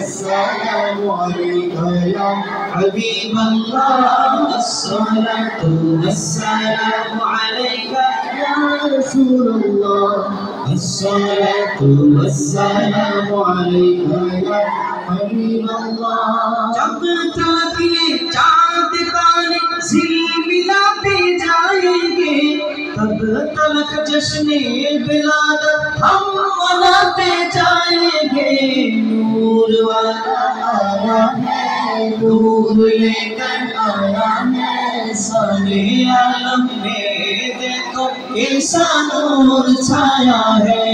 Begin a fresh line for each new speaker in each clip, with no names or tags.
والسلام عليك يا حبيب الله الصلاة والسلام عليك يا رسول الله الصلاة والسلام عليك يا حبيب الله जब तक ये चाँद तारे झिलमिलाते जाएंगे तब तक जश्ने विलादत हम मनाते जाएंगे नूर वाला आया है नूर लेकर आया है सारे आलम में देखो ऐसा नूर छाया है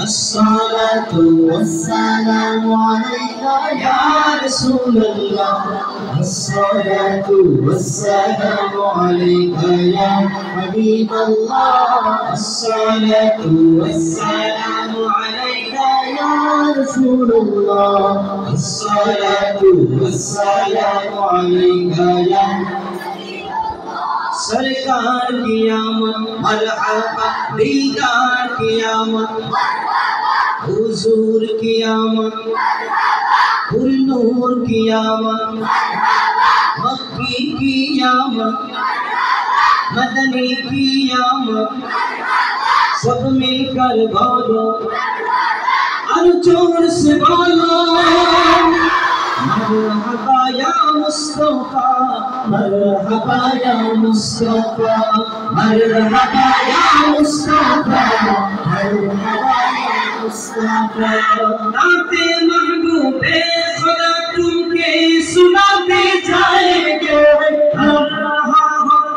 अस्सलातु वस्सलामु अलैका या रसूल अल्लाह अस्सलातु वस्सलामु अलैका या हबीब अल्लाह अस्सलातु वस्सलामु अलैका या रसूल अल्लाह अस्सलातु वस्सलामु अलैका या सरकार की आमद मरहबा दीदार की आमद हुजूर की आमद फुल नूर की आमद मक्की की आमद मदनी की आमद सब मिलकर बोलो और जोर से बोलो मरहबा या मुस्तफा मरहबा या मुस्तफा मरहबा या मुस्तफा मरहबा या मुस्तफा नाते महबूबे खुदा तुमके सुनाते जाएंगे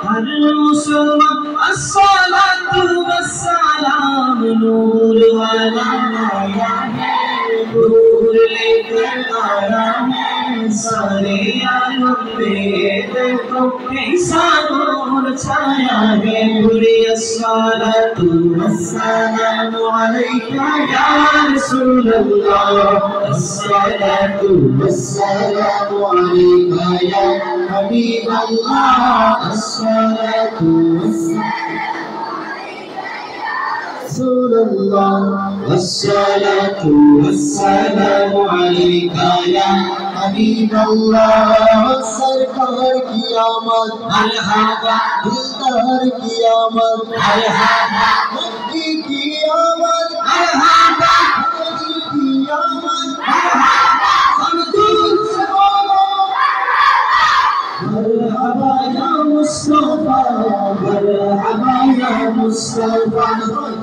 हर मुसलमान अस्सलातु वस्सलाम नूर वाला आया है नूर लेकर आया है सारे आलम में देखो कैसा नूर छाया है बुरी अस्सलातु वस्सलामु अलैका या रसूल अल्लाह अस्सलातु वस्सलामु अलैका या हबीब अल्लाह अस्सलातु رسول الله والصلاة والسلام عليك يا حبيب الله सरकार की आमद मरहबा दिलदार की आमद मरहबा मक्की की आमद मरहबा मदनी की आमद मरहबा हमदूर से बोलो मरहबा या मुस्तफा मरहबा या मुस्तफा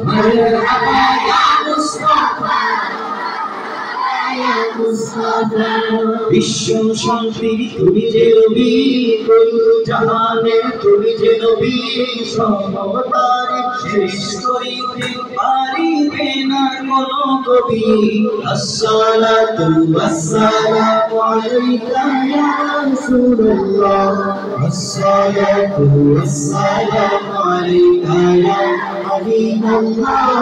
मरहबा या मुस्तफा বিশ্ব শান্তির তুমি যে নবী কুল জাহানের তুমি যে নবী সর্বতারে শেষ করিতে পারিবে না কোনো কবি আসসালাতু ওয়াসসালামু আলাইকা ইয়া রাসূলুল্লাহ আসসালাতু ওয়াসসালামু আলাইকা ইয়া হাবিবাল্লাহ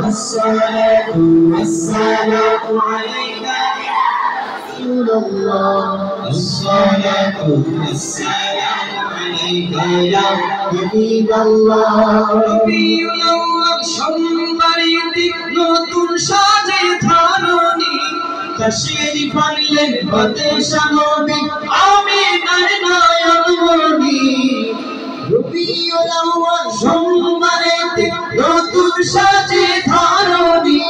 আসসালাতু ওয়াসসালামু আলাইকা رسول الله الصلاة والسلام عليك يا حبيب الله ربيع الأول সোমবারেতে নতুন সাজে ধারণী তশরিফ আনলেন বাদশা নবী আমিনার নয়নমণি রবিউল আউয়াল সোমবারেতে নতুন সাজে ধারণী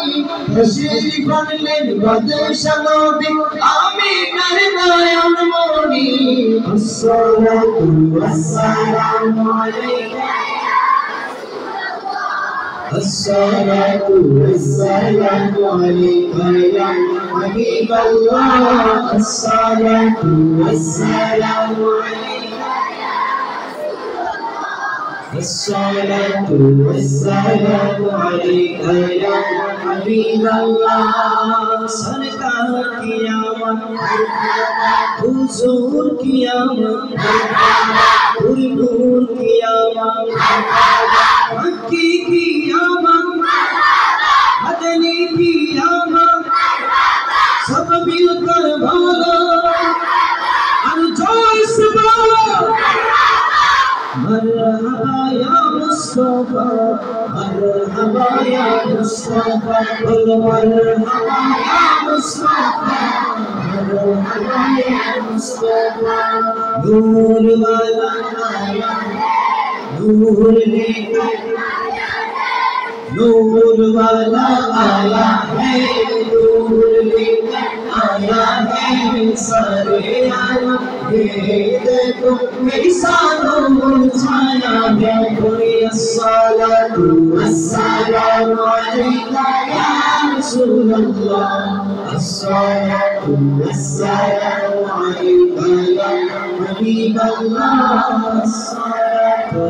তশরিফ আনলেন বাদশা নবী আমিনার নয়নমণি আসসালাতু ওয়াসসালামু আলাইকা الصلاة والسلام عليك يا حبيب الله الصلاة والسلام عليك الصلاة والسلام عليك يا حبيب الله सरकार की आमद हुजूर की आमद फुल नूर की आमद मक्की की आमद मदनी की आमद सब मिलकर बोलो और जोर से बोलो मरहबा या मुस्तफा मरहबा या मुस्तफा बोलो मरहबा या मुस्तफा मुस्तफा नूर वाला आया नूर लेकर नूर वाला आया है नूर लेकर आया है सारे आलम ये देखो कैसा नूर छाया है कोई अस्सलातु वस्सलामु अलैका या रसूल अल्लाह अस्सलातु वस्सलामु अलैका या हबीब अल्लाह अस्सलातु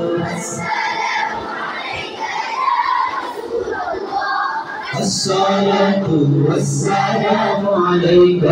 الصلاة والسلام عليك